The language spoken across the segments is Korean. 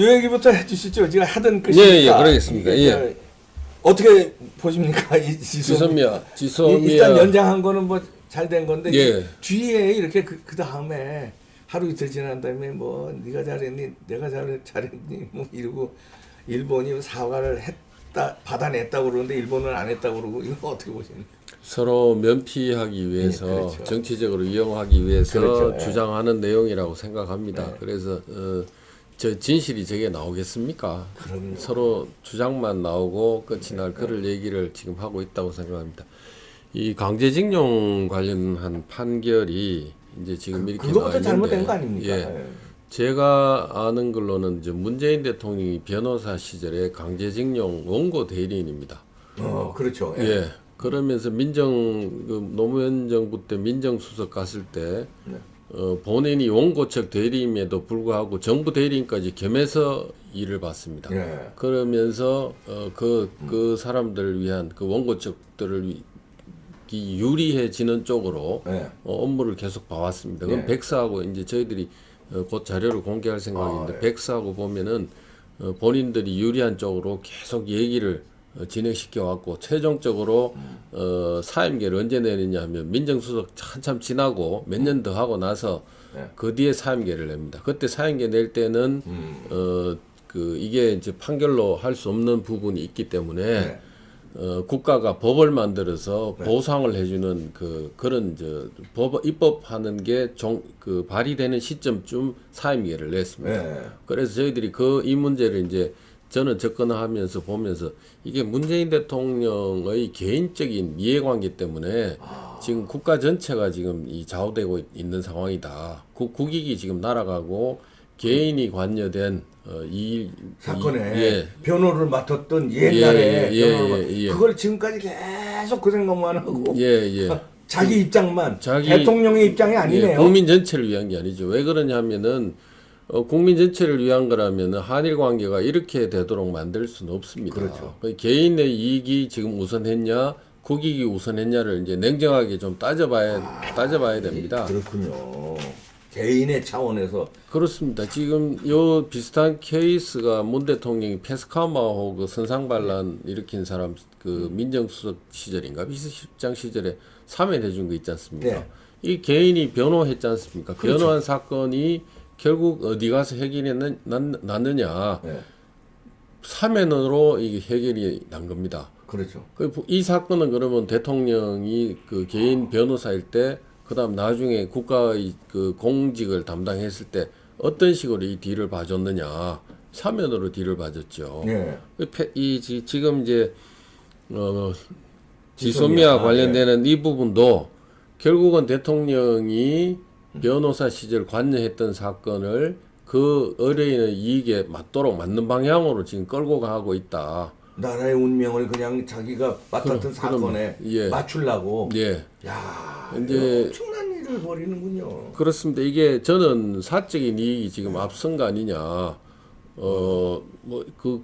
요 얘기부터 해주시죠. 제가 하던 예, 것이니까. 예, 그러겠습니다. 예. 어떻게 보십니까? 이 지소미아. 일단 연장한 거는 뭐 잘 된 건데 예. 뒤에 이렇게 그 다음에 하루 이틀 지난 다음에 뭐 네가 잘했니, 내가 잘했니 뭐 이러고 일본이 사과를 했다 받아냈다고 그러는데 일본은 안 했다고 그러고 이거 어떻게 보십니까? 서로 면피하기 위해서 예, 그렇죠. 정치적으로 이용하기 위해서 그렇죠. 예. 주장하는 내용이라고 생각합니다. 예. 그래서 저 진실이 저게 나오겠습니까? 그럼요. 서로 주장만 나오고 끝이 날 그럴 얘기를 지금 하고 있다고 생각합니다. 이 강제징용 관련한 판결이 이제 지금 이렇게 나와 그거부터 있는데, 잘못된 거 아닙니까? 예. 예. 제가 아는 걸로는 이제 문재인 대통령이 변호사 시절에 강제징용 원고 대리인입니다. 그렇죠. 예. 예. 그러면서 노무현 정부 때 민정수석 갔을 때 네. 본인이 원고 측 대리임에도 불구하고 정부 대리인까지 겸해서 일을 받습니다. 예. 그러면서 그 사람들을 위한 그 원고 측들을 유리해지는 쪽으로 예. 업무를 계속 봐왔습니다. 그럼 예. 백사하고 이제 저희들이 곧 자료를 공개할 생각인데 예. 백사하고 보면은 본인들이 유리한 쪽으로 계속 얘기를 진행시켜 왔고 최종적으로 사임계를 언제 내느냐 하면 민정수석 한참 지나고 몇 년 더 하고 나서 네. 그 뒤에 사임계를 냅니다. 그때 사임계 낼 때는 이게 이제 판결로 할 수 없는 부분이 있기 때문에 네. 국가가 법을 만들어서 보상을 해주는 그런 입법하는 게 발의되는 시점쯤 사임계를 냈습니다. 네. 그래서 저희들이 이 문제를 이제 저는 접근하면서 보면서 이게 문재인 대통령의 개인적인 이해관계 때문에 지금 국가 전체가 지금 좌우되고 있는 상황이다. 국익이 지금 날아가고 개인이 관여된 사건에 변호를 맡았던 옛날에 그걸 지금까지 계속 그 생각만 하고 자기 입장만 대통령의 입장이 아니네요. 국민 전체를 위한 게 아니죠. 왜 그러냐면은 국민 전체를 위한 거라면 한일 관계가 이렇게 되도록 만들 수는 없습니다. 그렇죠. 개인의 이익이 지금 우선했냐, 국익이 우선했냐를 이제 냉정하게 좀 따져봐야 됩니다. 그렇군요. 개인의 차원에서 그렇습니다. 지금 요 비슷한 케이스가 문 대통령이 패스카마호 그 선상반란 일으킨 사람 민정수석 시절인가 비서실장 시절에 사면해준 거 있지 않습니까? 네. 이 개인이 변호했지 않습니까? 그렇죠. 변호한 사건이 결국 어디 가서 해결이 났느냐? 네. 사면으로 이게 해결이 난 겁니다. 그렇죠. 이 사건은 그러면 대통령이 그 개인 변호사일 때, 그다음 나중에 국가의 그 공직을 담당했을 때 어떤 식으로 이 뒤를 봐줬느냐? 사면으로 뒤를 봐줬죠. 네. 지금 이제 지소미아 관련되는 이 부분도 결국은 대통령이 변호사 시절 관여했던 사건을 그 의뢰인의 이익에 맞는 방향으로 지금 끌고 가고 있다. 나라의 운명을 그냥 자기가 맡았던 사건에 맞추려고. 예. 야, 이제 엄청난 일을 벌이는군요. 그렇습니다. 이게 저는 사적인 이익이 지금 앞선 거 아니냐.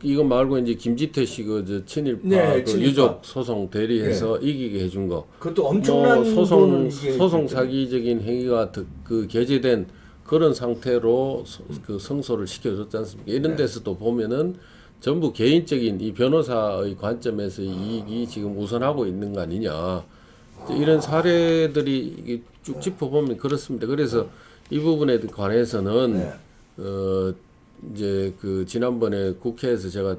이거 말고 이제 김지태 씨 친일파 유족 소송 대리해서 이기게 해준 거. 그것도 엄청난 소송 사기적인 행위가 게재된 그런 상태로 성소를 시켜줬지 않습니까? 이런 데서도 보면은 전부 개인적인 이 변호사의 관점에서 이익이 지금 우선하고 있는 거 아니냐. 이런 사례들이 쭉 짚어보면 그렇습니다. 그래서 이 부분에 관해서는 이제 지난번에 국회에서 제가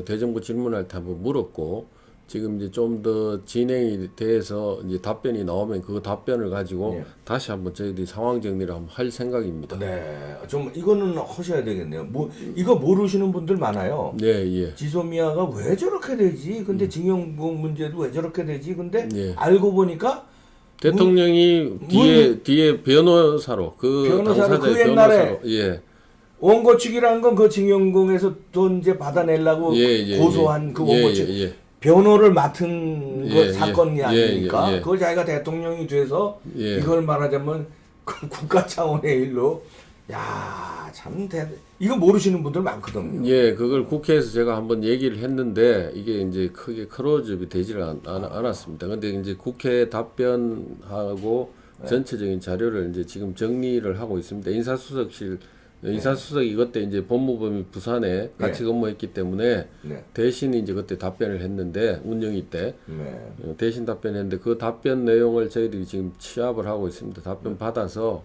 대정부 질문할 때 한번 물었고, 지금 이제 좀 더 진행이 돼서 이제 답변이 나오면 그 답변을 가지고 다시 한번 저희들이 상황 정리를 한번 할 생각입니다. 네, 좀 이거는 하셔야 되겠네요. 이거 모르시는 분들 많아요. 네, 지소미아가 왜 저렇게 되지? 근데 징용공 문제도 왜 저렇게 되지? 근데 알고 보니까 대통령이 뒤에 변호사로 변호사로 옛날에 원고 측이라는 건 그 징용공에서 돈 이제 받아내려고 고소한 그 원고 측 변호를 맡은 사건이 아닙니까? 그걸 자기가 대통령이 돼서 이걸 말하자면 국가 차원의 일로 이거 모르시는 분들 많거든요. 그걸 국회에서 제가 한번 얘기를 했는데 이게 이제 크게 크로즈업이 되질 않았습니다. 근데 이제 국회 답변하고 전체적인 자료를 이제 지금 정리를 하고 있습니다. 인사수석실 인사수석이 그때 이제 법무법인 부산에 같이 근무했기 때문에 대신 이제 그때 답변을 했는데 운영위 때 대신 답변했는데 그 답변 내용을 저희들이 지금 취합을 하고 있습니다. 답변 받아서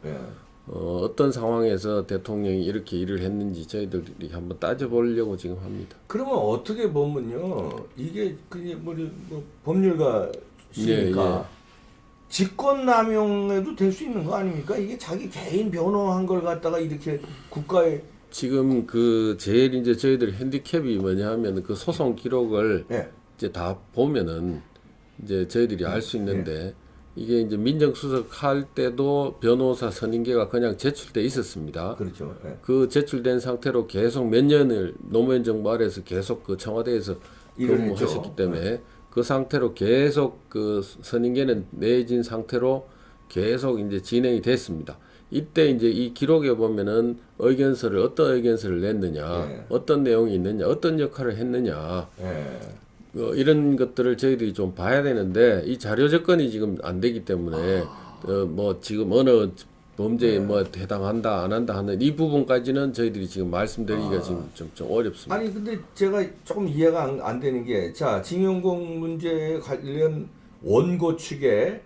어떤 상황에서 대통령이 이렇게 일을 했는지 저희들이 한번 따져보려고 지금 합니다. 그러면 어떻게 보면요, 이게 그게 뭐 법률가시니까 직권남용에도 될 수 있는 거 아닙니까? 이게 자기 개인 변호한 걸 갖다가 이렇게 국가에 지금 그 제일 이제 저희들 핸디캡이 뭐냐하면 그 소송 기록을 이제 다 보면은 이제 저희들이 알 수 있는데 이게 이제 민정수석 할 때도 변호사 선임계가 그냥 제출돼 있었습니다. 그렇죠. 그 제출된 상태로 계속 몇 년을 노무현 정부 아래에서 계속 그 청와대에서 근무하셨기 때문에 그 상태로 계속 그 선임계는 내진 상태로 계속 이제 진행이 됐습니다. 이때 이제 이 기록에 보면은 의견서를 어떤 의견서를 냈느냐, 어떤 내용이 있느냐, 어떤 역할을 했느냐, 이런 것들을 저희들이 좀 봐야 되는데 이 자료 접근이 지금 안 되기 때문에 뭐 지금 어느 범죄에 뭐 해당한다 안 한다 하는 이 부분까지는 저희들이 지금 말씀드리기가 지금 좀 어렵습니다. 아니 근데 제가 조금 이해가 안 되는 게, 자, 징용공 문제에 관련 원고 측에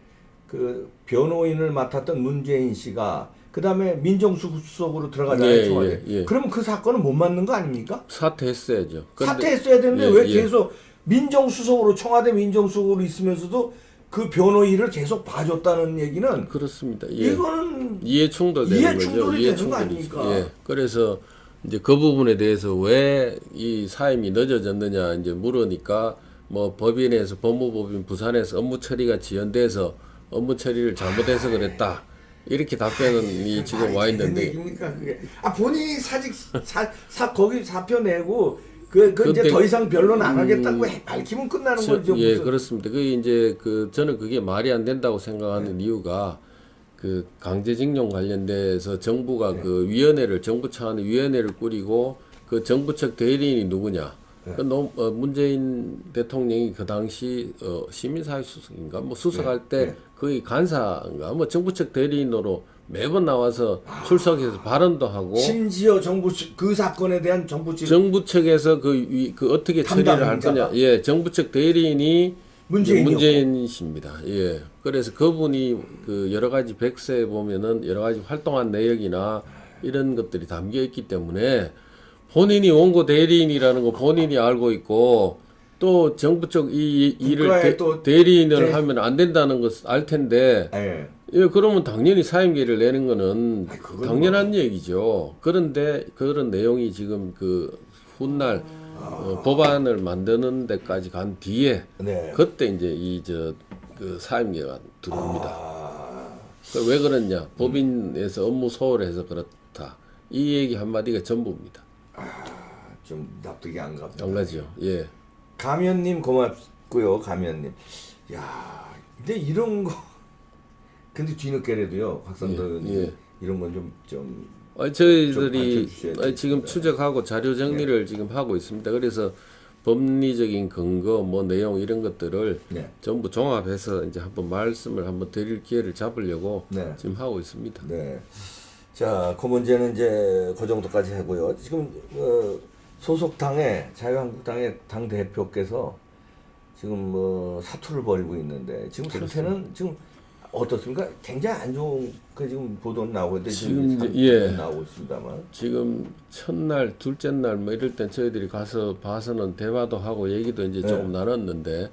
그 변호인을 맡았던 문재인 씨가 그 다음에 민정수석으로 들어가잖아요, 청와대. 그러면 그 사건은 못 맞는 거 아닙니까? 사퇴했어야죠. 사퇴했어야 되는데 왜 계속 민정수석으로, 청와대 민정수석으로 있으면서도 그 변호인을 계속 봐줬다는 얘기는, 그렇습니다. 이거는 이해 충돌되는 거죠. 이해 충돌이 되는 거 아닙니까? 그래서 이제 그 부분에 대해서 왜 이 사임이 늦어졌느냐 이제 물으니까 뭐 법인에서 법무법인 부산에서 업무 처리가 지연돼서 업무 처리를 잘못해서 그랬다. 이렇게 답변이 지금 와 있는데. 얘기입니까, 그게? 본인이 거기 사표 내고 이제 더 이상 변론 안 하겠다고 밝히면 끝나는 거죠. 예, 그렇습니다. 그게 이제 저는 그게 말이 안 된다고 생각하는 이유가 그 강제징용 관련돼서 정부가 그 위원회를, 정부 차원의 위원회를 꾸리고 그 정부 측 대리인이 누구냐? 문재인 대통령이 그 당시 시민사회 수석인가 뭐 수석할 때 거의 간사인가 뭐 정부 측 대리인으로 매번 나와서 출석해서 발언도 하고, 심지어 정부 측 그 사건에 대한 정부 측에서 그 어떻게 처리를 할 거냐. 예, 정부 측 대리인이 문재인 씨입니다. 예. 그래서 그분이 그 여러 가지 백서에 보면은 여러 가지 활동한 내역이나 이런 것들이 담겨 있기 때문에 본인이 원고 대리인이라는 거 본인이 알고 있고, 또 정부 쪽 이 일을 대리인을 하면 안 된다는 것을 알 텐데, 예, 그러면 당연히 사임계를 내는 거는 당연한 얘기죠. 그런데 그런 내용이 지금 그 훗날 법안을 만드는 데까지 간 뒤에 그때 이제 그 사임계가 들어옵니다. 왜 그러냐? 법인에서 업무 소홀해서 그렇다. 이 얘기 한마디가 전부입니다. 좀 납득이 안 갑니다. 안 가죠. 예. 가면님 고맙고요. 가면님. 야, 근데 이런 거 근데 뒤늦게라도요, 박상도 의원님, 이런 건 좀 저희들이 지금 추적하고 자료 정리를 지금 하고 있습니다. 그래서 법리적인 근거, 뭐 내용 이런 것들을 전부 종합해서 이제 한번 말씀을 한번 드릴 기회를 잡으려고 지금 하고 있습니다. 네. 자, 그 문제는 이제 그 정도까지 하고요. 지금 소속당의 자유한국당의 당 대표께서 지금 뭐 사투를 벌이고 있는데 지금 상태는 지금 어떻습니까? 굉장히 안 좋은 그 지금 보도는 나오고 있는데 지금 나오고 있습니다만, 지금 첫날, 둘째 날 뭐 이럴 땐 저희들이 가서 봐서는 대화도 하고 얘기도 이제 조금 나눴는데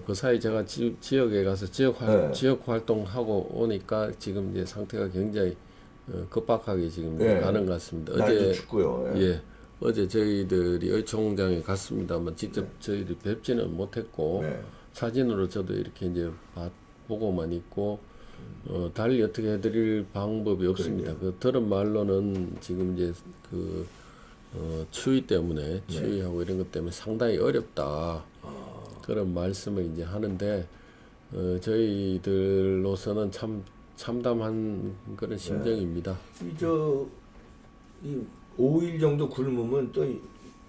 그 사이 제가 지역에 가서 지역 활동하고 오니까 지금 이제 상태가 굉장히 급박하게 지금 가는 것 같습니다. 어제 춥고요. 어제 저희들이 의총장에 갔습니다만 직접 저희들이 뵙지는 못했고 사진으로 저도 이렇게 이제 보고만 있고 달리 어떻게 해드릴 방법이 없습니다. 그 들은 말로는 지금 이제 그 추위 때문에 추위하고 이런 것 때문에 상당히 어렵다. 그런 말씀을 이제 하는데 저희들로서는 참 참담한 그런 심정입니다. 이 5일 정도 굶으면 또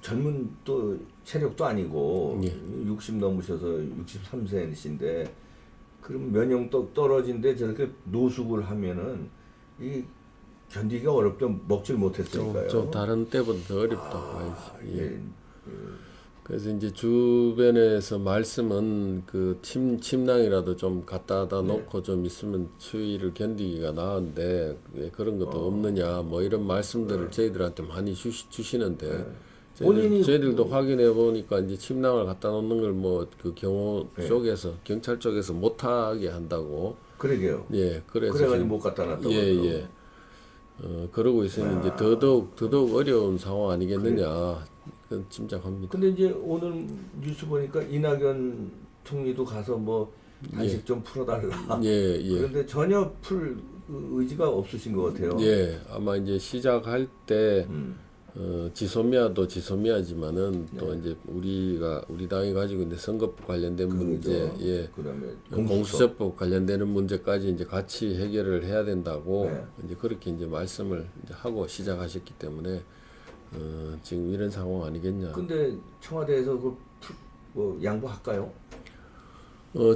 젊은 또 체력도 아니고 60 넘으셔서 63세이신데 그럼 면역도 떨어진데 저렇게 노숙을 하면은 이 견디기가 어렵죠. 먹질 못했으니까요. 좀 다른 때보다 더 어렵다고 봐야지. 예. 예. 그래서 이제 주변에서 말씀은 그 침낭이라도 좀 갖다다 놓고 좀 있으면 추위를 견디기가 나은데 왜 그런 것도 없느냐 뭐 이런 말씀들을 저희들한테 많이 주시는데 저희들도 확인해 보니까 이제 침낭을 갖다 놓는 걸 뭐 그 경호 쪽에서 경찰 쪽에서 못하게 한다고. 그러게요. 예, 그래가지고 못 갖다 놨다고. 예. 그러고 있으니 이제 더더욱 어려운 상황 아니겠느냐. 그건 짐작합니다. 근데 이제 오늘 뉴스 보니까 이낙연 총리도 가서 뭐 단식 좀 풀어달라. 예. 그런데 전혀 풀 의지가 없으신 것 같아요. 예, 아마 이제 시작할 때 지소미아도 지소미아지만은 또 이제 우리 당이 가지고 있는 선거법 관련된 문제, 예, 그다음에 공수처법 관련되는 문제까지 이제 같이 해결을 해야 된다고 이제 그렇게 이제 말씀을 이제 하고 시작하셨기 때문에 지금 이런 상황 아니겠냐. 근데 청와대에서 뭐 양보할까요?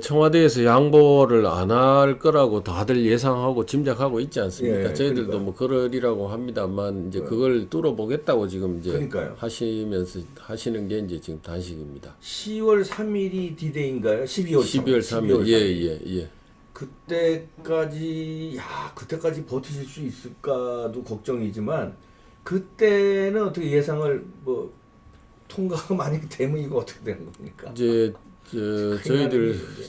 청와대에서 양보를 안 할 거라고 다들 예상하고 짐작하고 있지 않습니까? 예, 저희들도 그러니까. 뭐 그러리라고 합니다만 이제 그걸 뚫어보겠다고 지금 이제 그러니까요. 하시면서 하시는 게 이제 지금 단식입니다. 10월 3일이 디데이인가요? 12월 3일. 예. 그때까지 버티실 수 있을까도 걱정이지만 그때는 어떻게 예상을 뭐 통과가 만약에 되면 이거 어떻게 되는 겁니까? 이제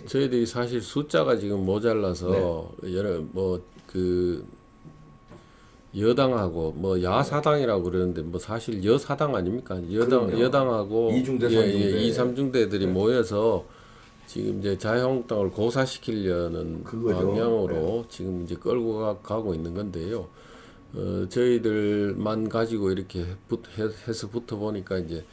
저희들이 사실 숫자가 지금 모자라서 여러 뭐 그 여당하고 뭐 야사당이라고 그러는데 뭐 사실 여사당 아닙니까? 여당하고 2중대 3중대 2,3중대들이 모여서 지금 이제 자유한국당을 고사시키려는 그거죠. 방향으로 지금 이제 끌고 가고 있는 건데요. 저희들만 가지고 이렇게 해서 붙어 보니까 이제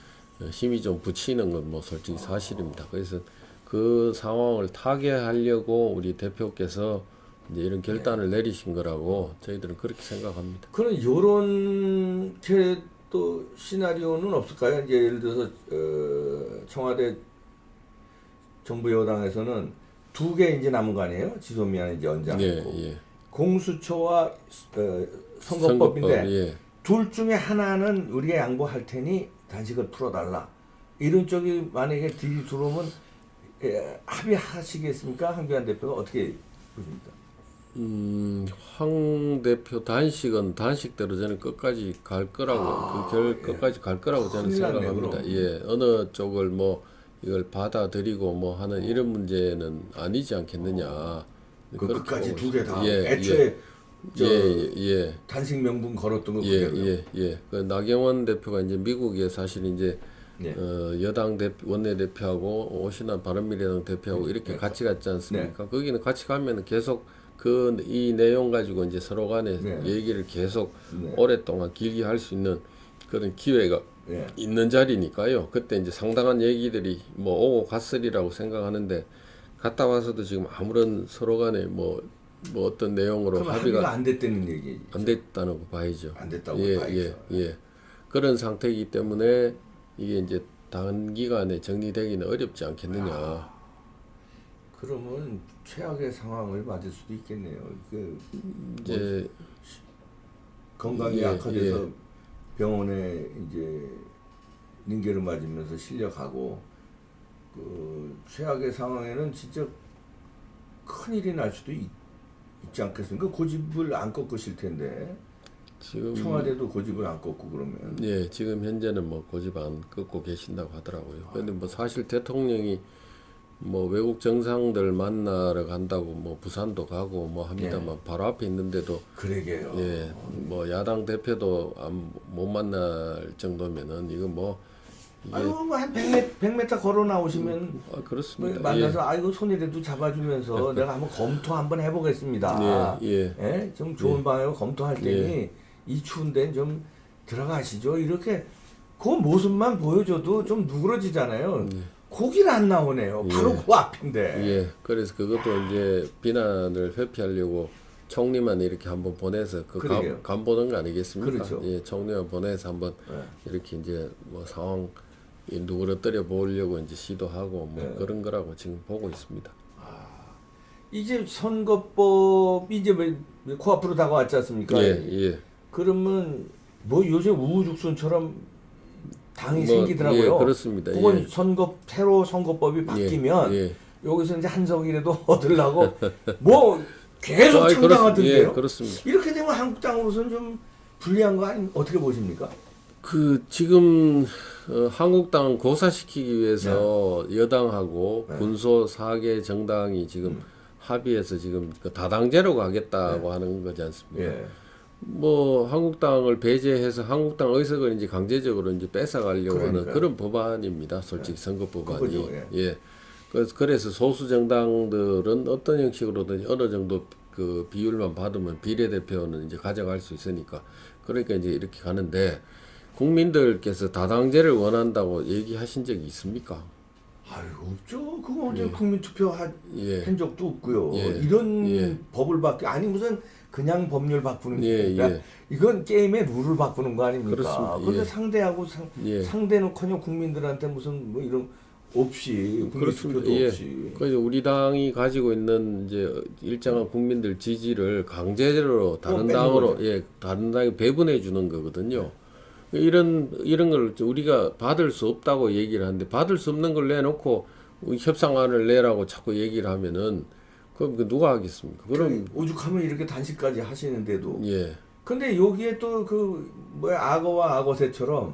힘이 좀 붙이는 건 뭐 솔직히 사실입니다. 그래서 그 상황을 타개하려고 우리 대표께서 이제 이런 결단을 내리신 거라고 저희들은 그렇게 생각합니다. 그런 요런 또 시나리오는 없을까요? 이제 예를 들어서 청와대 정부 여당에서는 2개 이제 남은 거 아니에요? 지소미아는 이제 연장했고 공수처와 선거법인데 둘 중에 하나는 우리가 양보할 테니 단식을 풀어달라. 이런 쪽이 만약에 딜이 들어오면 합의하시겠습니까? 황교안 대표가 어떻게 보십니까? 황 대표 단식은 단식대로 저는 끝까지 갈 거라고 끝까지 갈 거라고 저는 생각합니다. 예, 어느 쪽을 뭐 이걸 받아들이고 뭐 하는 이런 문제는 아니지 않겠느냐. 끝까지 2개 다. 애초에 단식 명분 걸었던 거 그대로요. 그 나경원 대표가 이제 미국에 사실 이제 여당 원내 대표하고 오신환 바른미래당 대표하고 이렇게 같이 갔지 않습니까? 거기는 같이 가면은 계속 이 내용 가지고 이제 서로 간에 얘기를 계속 오랫동안 길게 할 수 있는 그런 기회가 있는 자리니까요. 그때 이제 상당한 얘기들이 뭐 오고 갔으리라고 생각하는데 갔다 와서도 지금 아무런 서로 간에 뭐 어떤 내용으로 합의가 안 됐다는 얘기. 안 됐다는 거 봐야죠. 안 됐다고 봐야죠. 그런 상태이기 때문에 이게 이제 단기간에 정리되기는 어렵지 않겠느냐. 그러면 최악의 상황을 맞을 수도 있겠네요. 이제 건강이 악화돼서 병원에 이제 링겔을 맞으면서 실려가고 최악의 상황에는 진짜 큰일이 날 수도 있지 않겠습니까? 고집을 안 꺾으실 텐데 지금 청와대도 고집을 안 꺾고 그러면 지금 현재는 뭐 고집 안 꺾고 계신다고 하더라고요. 그런데 뭐 사실 대통령이 뭐 외국 정상들 만나러 간다고 뭐 부산도 가고 뭐 합니다만 바로 앞에 있는데도 그러게요. 뭐 야당 대표도 못 만날 정도면은 이거 뭐 한 100m 걸어 나오시면 그렇습니다. 만나서 아이고 손이라도 잡아주면서 내가 한번 검토 한번 해보겠습니다. 좀 좋은 방향으로 검토할 테니 이 추운 데는 좀 들어가시죠. 이렇게 그 모습만 보여줘도 좀 누그러지잖아요. 거기를 안 나오네요. 바로 그 앞인데. 그래서 그것도 이제 비난을 회피하려고 총리만 이렇게 한번 보내서 간 보는 거 아니겠습니까? 그렇죠. 총리만 보내서 한번 이렇게 이제 뭐 상황 누그러뜨려 보려고 이제 시도하고 뭐 그런 거라고 지금 보고 있습니다. 이제 선거법이 이제 코앞으로 다가왔지 않습니까? 예. 그러면 뭐 요즘 우후죽순처럼 당이 뭐, 생기더라고요. 예, 그렇습니다. 그건 예. 새로 선거법이 바뀌면 예. 여기서 이제 한석이라도 얻으려고 뭐 계속 창당하던데요. 예, 그렇습니다. 이렇게 되면 한국당으로서는 좀 불리한 거 아니 어떻게 보십니까? 그 지금 한국당 고사시키기 위해서 여당하고 군소 4개 정당이 지금 합의해서 지금 그 다당제로 가겠다고 하는 거지 않습니까? 예. 뭐 한국당을 배제해서 한국당 의석을 이제 강제적으로 이제 뺏어가려고 하는 그런 법안입니다. 솔직히 선거 법안이. 그거죠, 예. 그래서 소수 정당들은 어떤 형식으로든 어느 정도 그 비율만 받으면 비례대표는 이제 가져갈 수 있으니까 그러니까 이제 이렇게 가는데 국민들께서 다당제를 원한다고 얘기하신 적이 있습니까? 아유 없죠. 그거 언제 국민투표 한 적도 없고요. 예. 이런 법을 아니 무슨 그냥 법률 바꾸는 게 아니라 이건 게임의 룰을 바꾸는 거 아닙니까? 그렇습니다. 근데 상대하고 상대는커녕 국민들한테 무슨 뭐 이런 없이 국민투표도 없이. 그래서 우리 당이 가지고 있는 이제 일정한 국민들 지지를 강제로 다른 당으로 다른 당에 배분해 주는 거거든요. 이런 걸 우리가 받을 수 없다고 얘기를 하는데 받을 수 없는 걸 내놓고 협상안을 내라고 자꾸 얘기를 하면은 그럼 누가 하겠습니까? 그럼 오죽하면 이렇게 단식까지 하시는데도. 예. 근데 여기에 또 그 뭐야 악어와 악어새처럼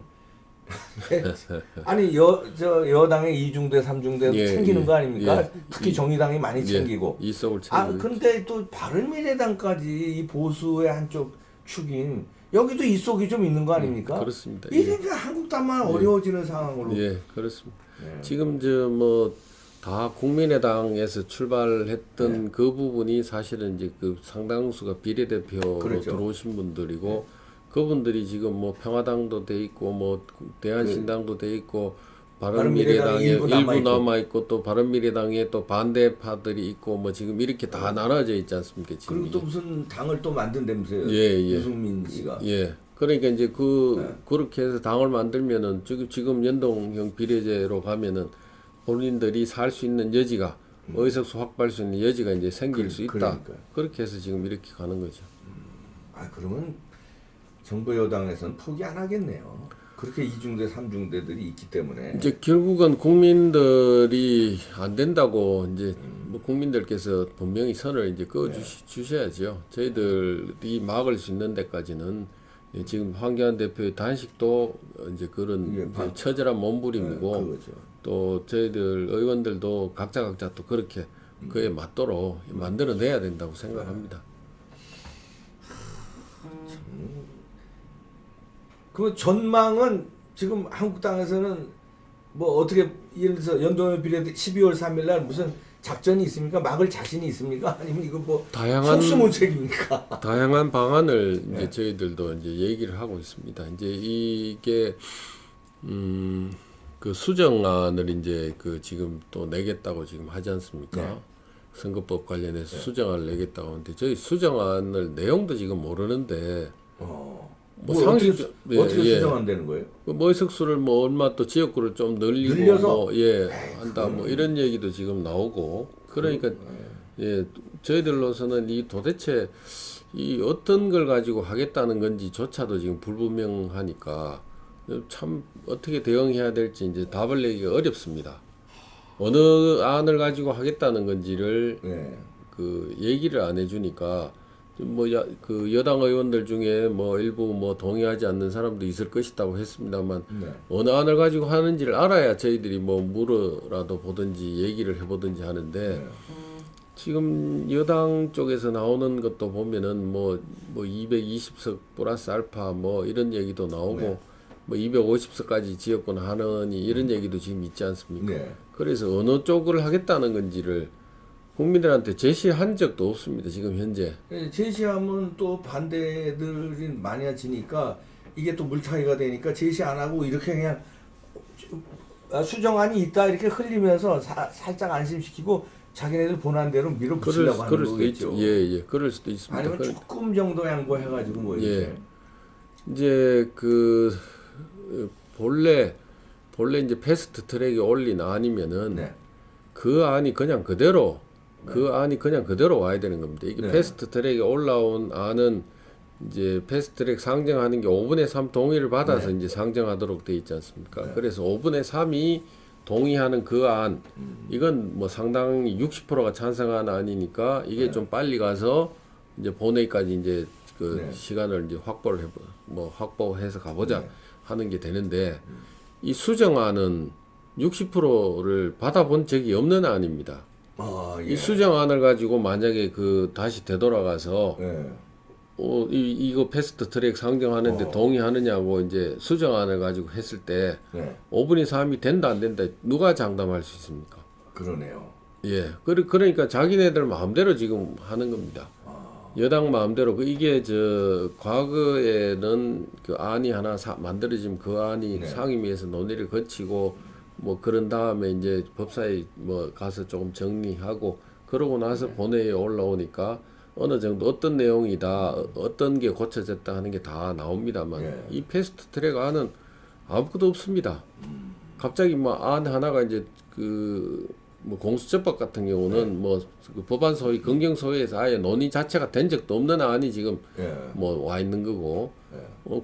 아니 여당의 2중대 3중대 챙기는 거 아닙니까? 특히 정의당이 많이 챙기고. 이석을 챙기고. 근데 또 바른미래당까지 이 보수의 한쪽 축인 여기도 이속이 좀 있는 거 아닙니까? 그렇습니다. 이게 한국당만 어려워지는 상황으로. 예, 그렇습니다. 지금 다 국민의당에서 출발했던 그 부분이 사실은 이제 그 상당수가 비례대표로 들어오신 분들이고 그분들이 지금 뭐 평화당도 돼 있고 뭐 대한신당도 돼 있고 바른미래당에 일부 남아 있고 또 바른미래당에 또 반대파들이 있고 뭐 지금 이렇게 다 나눠져 있지 않습니까? 지금 그리고 또 무슨 당을 또 만든다면서요? 유승민 씨가. 그러니까 이제 그렇게 해서 당을 만들면은 지금 연동형 비례제로 가면은 본인들이 살 수 있는 여지가 의석수 확보할 수 있는 여지가 이제 생길 수 있다. 그러니까요. 그렇게 해서 지금 이렇게 가는 거죠. 그러면 정부 여당에서는 포기 안 하겠네요. 그렇게 2중대, 3중대들이 있기 때문에. 이제 결국은 국민들이 안 된다고 이제 뭐 국민들께서 분명히 선을 이제 그어 주셔야죠. 저희들이 막을 수 있는 데까지는 지금 황교안 대표의 단식도 이제 그런 처절한 몸부림이고 또 저희들 의원들도 각자 또 그렇게 그에 맞도록 만들어내야 된다고 생각합니다. 그 전망은 지금 한국당에서는 뭐 어떻게 예를 들어서 연동형 비례대 12월 3일 날 무슨 작전이 있습니까? 막을 자신이 있습니까? 아니면 이거 뭐 속수무책입니까? 다양한 방안을 이제 저희들도 이제 얘기를 하고 있습니다. 이제 이게 그 수정안을 이제 그 지금 또 내겠다고 지금 하지 않습니까? 선거법 관련해서 수정안을 내겠다고 하는데 저희 수정안을 내용도 지금 모르는데 뭐 상식 어떻게 수정한다는 거예요? 뭐 의석수를 뭐 얼마 또 지역구를 좀 늘려서 뭐 한다 뭐 이런 얘기도 지금 나오고 그러니까 저희들로서는 이 도대체 이 어떤 걸 가지고 하겠다는 건지조차도 지금 불분명하니까 참 어떻게 대응해야 될지 이제 답을 내기가 어렵습니다. 어느 안을 가지고 하겠다는 건지를 그 얘기를 안 해주니까 뭐 그 여당 의원들 중에 뭐 일부 뭐 동의하지 않는 사람도 있을 것이라고 했습니다만 어느 안을 가지고 하는지를 알아야 저희들이 뭐 물어라도 보든지 얘기를 해보든지 하는데 지금 여당 쪽에서 나오는 것도 보면은 뭐 220석 플러스 알파 뭐 이런 얘기도 나오고 뭐 250석까지 지역권 하느니 이런 얘기도 지금 있지 않습니까? 그래서 어느 쪽을 하겠다는 건지를 국민들한테 제시한 적도 없습니다. 지금 현재. 제시하면 또 반대들이 많아지니까 이게 또 물타기가 되니까 제시 안 하고 이렇게 그냥 수정안이 있다 이렇게 흘리면서 살짝 안심시키고 자기네들 본안대로 밀어붙이려고 하는 거겠죠. 그럴 수도 있습니다. 아니면 조금 정도 양보해가지고 뭐 이렇게. 이제 그 본래 이제 패스트 트랙에 올린 안이면은 그 안이 그냥 그대로 그 안이 그냥 그대로 와야 되는 겁니다. 이게 네. 패스트 트랙에 올라온 안은 이제 패스트 트랙 상정하는 게 5분의 3 동의를 받아서 이제 상정하도록 돼 있지 않습니까? 그래서 5분의 3이 동의하는 그 안, 이건 뭐 상당히 60%가 찬성한 안이니까 이게 좀 빨리 가서 이제 본회의까지 이제 그 시간을 이제 확보해서 가보자 하는 게 되는데 이 수정안은 60%를 받아본 적이 없는 안입니다. 이 수정안을 가지고 만약에 그 다시 되돌아가서 이거 패스트 트랙 상정하는데 동의하느냐고 이제 수정안을 가지고 했을 때 5분의 3이 된다 안 된다 누가 장담할 수 있습니까? 그러네요. 예. 그러니까 자기네들 마음대로 지금 하는 겁니다. 여당 마음대로 이게 저 과거에는 그 안이 하나 만들어지면 그 안이 상임위에서 논의를 거치고 뭐 그런 다음에 이제 법사위 뭐 가서 조금 정리하고 그러고 나서 본회의에 올라오니까 어느 정도 어떤 내용이다 어떤 게 고쳐졌다 하는 게 다 나옵니다만 이 패스트 트랙 안은 아무것도 없습니다. 갑자기 뭐 안 하나가 이제 그 뭐 공수처법 같은 경우는 뭐 그 법안 소위 검경 소위에서 아예 논의 자체가 된 적도 없는 안이 지금 뭐 와 있는 거고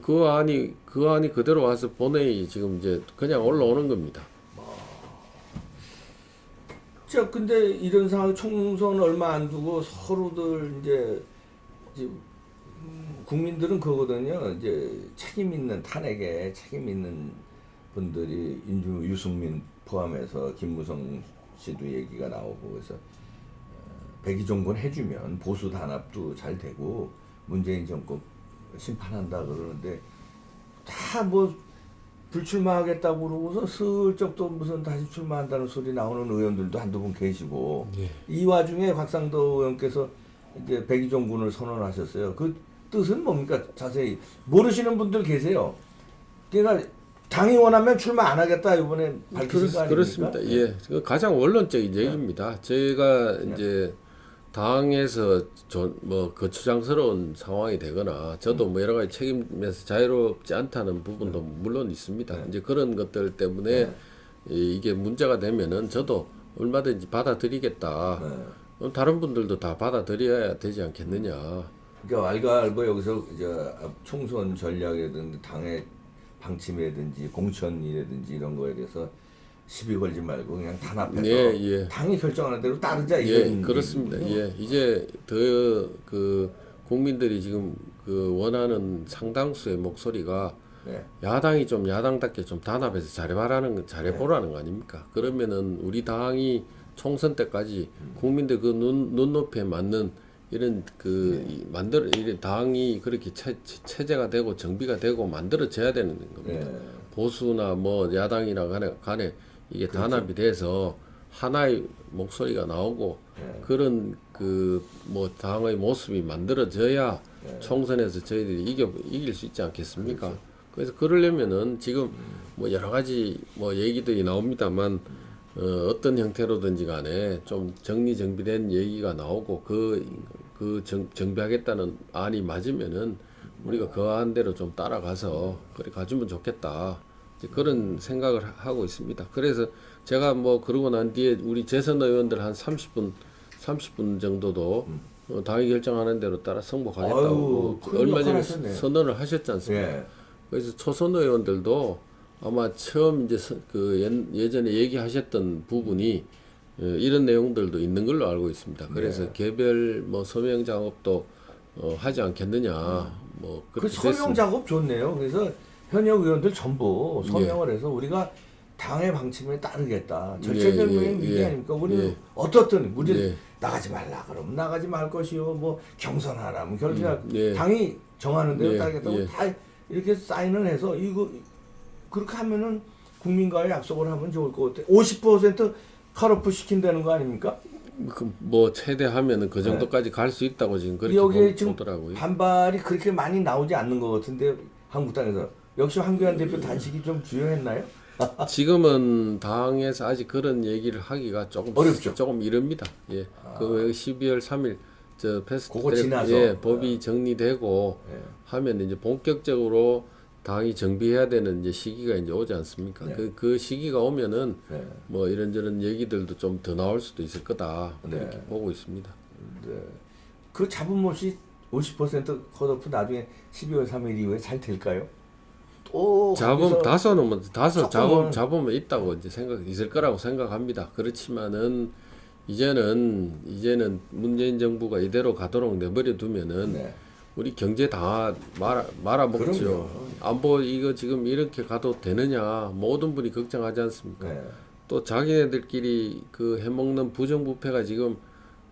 그 안이 그대로 와서 본회의 지금 이제 그냥 올라오는 겁니다. 자, 근데 이런 상황 총선 얼마 안 두고 서로들 이제 국민들은 그거거든요. 이제 책임 있는 탄핵에 책임 있는 분들이 유승민 포함해서 김무성 씨도 얘기가 나오고 그래서 백의종군 해주면 보수 단합도 잘 되고 문재인 정권 심판한다 그러는데 다 뭐 불출마하겠다고 그러고서 슬쩍 또 무슨 다시 출마한다는 소리 나오는 의원들도 한두 분 계시고 이 와중에 곽상도 의원께서 이제 백의종군을 선언하셨어요. 그 뜻은 뭡니까? 자세히 모르시는 분들 계세요. 그러니까 당이 원하면 출마 안 하겠다 이번에 밝히신 거 아닙니까? 그렇습니다. 예, 그 가장 원론적인 얘기입니다. 제가 이제 당에서 뭐 거추장스러운 상황이 되거나 저도 뭐 여러 가지 책임에서 자유롭지 않다는 부분도 물론 있습니다. 이제 그런 것들 때문에 이게 문제가 되면은 저도 얼마든지 받아들이겠다. 다른 분들도 다 받아들여야 되지 않겠느냐. 그러니까 알고 여기서 이제 총선 전략이라든지 당의 방침이라든지 공천이라든지 이런 거에 대해서 시비 걸지 말고 그냥 단합해서 당이 결정하는 대로 따르자 이런 그렇습니다. 이제 더 그 국민들이 지금 그 원하는 상당수의 목소리가 야당이 좀 야당답게 좀 단합해서 잘해보라는 거 아닙니까? 그러면은 우리 당이 총선 때까지 국민들 그 눈높이에 맞는 이런 이런 당이 그렇게 체제가 되고 정비가 되고 만들어져야 되는 겁니다. 보수나 뭐 야당이나 간에 이게 단합이 돼서 하나의 목소리가 나오고 그런 그 뭐 당의 모습이 만들어져야 총선에서 저희들이 이길 수 있지 않겠습니까? 그래서 그러려면은 지금 뭐 여러 가지 뭐 얘기들이 나옵니다만 어떤 형태로든지 간에 좀 정리정비된 얘기가 나오고 정비하겠다는 안이 맞으면은 우리가 그 안대로 좀 따라가서 그래 가주면 좋겠다. 이제 그런 생각을 하고 있습니다. 그래서 제가 뭐 그러고 난 뒤에 우리 재선 의원들 한 30분 정도도 당이 결정하는 대로 따라 승복하겠다고 얼마 전에 선언을 하셨지 않습니까? 그래서 초선 의원들도 아마 처음 이제 예전에 얘기하셨던 부분이 이런 내용들도 있는 걸로 알고 있습니다. 그래서 개별 뭐 서명 작업도 하지 않겠느냐. 뭐 그 서명 작업 좋네요. 그래서 현역 의원들 전부 서명을 해서 우리가 당의 방침에 따르겠다. 절체절명의 위기 아닙니까? 우리는 어떻든 우리 나가지 말라 그러면 나가지 말 것이요. 뭐 경선하라면 결정할 당이 정하는 대로 따르겠다고 다 이렇게 사인을 해서 이거 그렇게 하면은 국민과의 약속을 하면 좋을 것 같아요. 50% 컷오프 시킨다는 거 아닙니까? 뭐 최대하면은 그 정도까지 갈 수 있다고 지금 그렇게 여기에 지금 보더라고요. 반발이 그렇게 많이 나오지 않는 것 같은데 한국당에서 역시 황교안 대표 단식이 좀 주요했나요? 지금은 당에서 아직 그런 얘기를 하기가 조금 어렵죠. 조금 이릅니다. 예, 그 12월 3일 저 패스트 그거 지나서 법이 정리되고 하면 이제 본격적으로 당이 정비해야 되는 이제 시기가 이제 오지 않습니까? 네. 그 시기가 오면은 네. 뭐 이런저런 얘기들도 좀 더 나올 수도 있을 거다. 네. 이렇게 보고 있습니다. 네. 그 잡음없이 50% 컷오프 나중에 12월 3일 이후에 잘 될까요? 또 잡음 다섯 놈은 다섯 조금은- 잡음은 있다고 이제 있을 거라고 생각합니다. 그렇지만은 이제는 문재인 정부가 이대로 가도록 내버려 두면은 네. 우리 경제 다 말아먹죠. 그럼요. 안보 이거 지금 이렇게 가도 되느냐 모든 분이 걱정하지 않습니까? 네. 또 자기네들끼리 그 해먹는 부정부패가 지금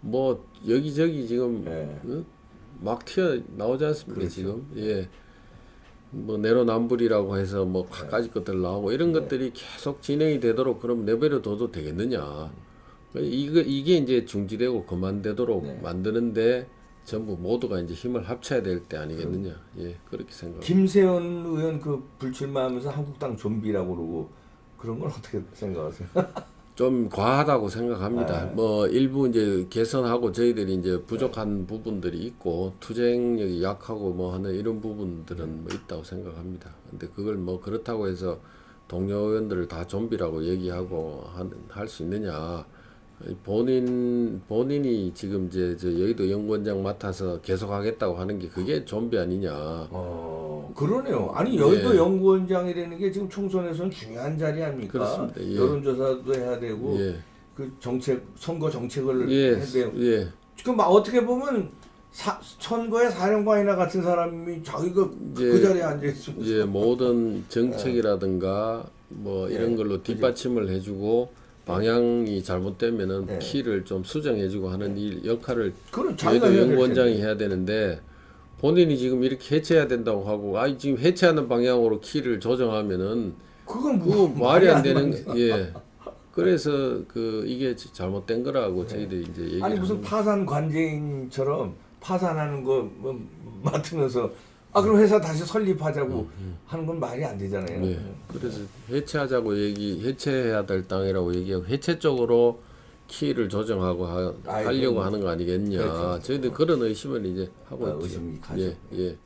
뭐 여기저기 지금 네. 응? 막 튀어 나오지 않습니까? 그렇죠. 지금 예. 뭐 내로남불이라고 해서 뭐 갖가지 것들 나오고 이런 것들이 계속 진행이 되도록 그럼 내버려 둬도 되겠느냐? 이게 이제 중지되고 그만되도록 네. 만드는데 전부 모두가 이제 힘을 합쳐야 될 때 아니겠느냐? 예, 그렇게 생각합니다. 김세현 의원 그 불출마하면서 한국당 좀비라고 그러고 그런 건 어떻게 생각하세요? 좀 과하다고 생각합니다. 네. 뭐 일부 이제 개선하고 저희들이 이제 부족한 부분들이 있고 투쟁력이 약하고 뭐 하는 이런 부분들은 뭐 있다고 생각합니다. 근데 그걸 뭐 그렇다고 해서 동료 의원들을 다 좀비라고 얘기하고 할 수 있느냐? 본인이 지금 이제 저 여의도 연구원장 맡아서 계속하겠다고 하는 게 그게 좀비 아니냐? 그러네요. 아니 여의도 예. 연구원장이라는 게 지금 총선에서는 중요한 자리 아닙니까? 그렇습니다. 예. 여론조사도 해야 되고 예, 그 선거 정책을 예, 해야 돼요. 예. 지금 막 어떻게 보면 선거의 사령관이나 같은 사람이 자기가 예. 그 자리에 앉아 있으면서 이제 모든 정책이라든가 뭐 이런 네. 걸로 뒷받침을 해주고 방향이 잘못되면은 네. 키를 좀 수정해주고 하는 일 역할을 그건 자기가 여의도 해야 될 연구원장이 텐데. 해야 되는데 본인이 지금 이렇게 해체해야 된다고 하고 지금 해체하는 방향으로 키를 조정하면은 그건 그거 뭐 말이 안 되는 되는 예. 그래서 이게 잘못된 거라고 저희들이 이제 얘기를 아니 무슨 합니다. 파산 관제인처럼 파산하는 거 뭐 맡으면서 그럼 회사 다시 설립하자고 하는 건 말이 안 되잖아요. 네. 그래서 해체하자고 해체해야 될 땅이라고 얘기하고 해체 쪽으로 키를 조정하고 하려고 하는 거 아니겠냐. 그렇죠. 저희들 그런 의심을 이제 하고 있죠. 의심이 가죠. 예, 예.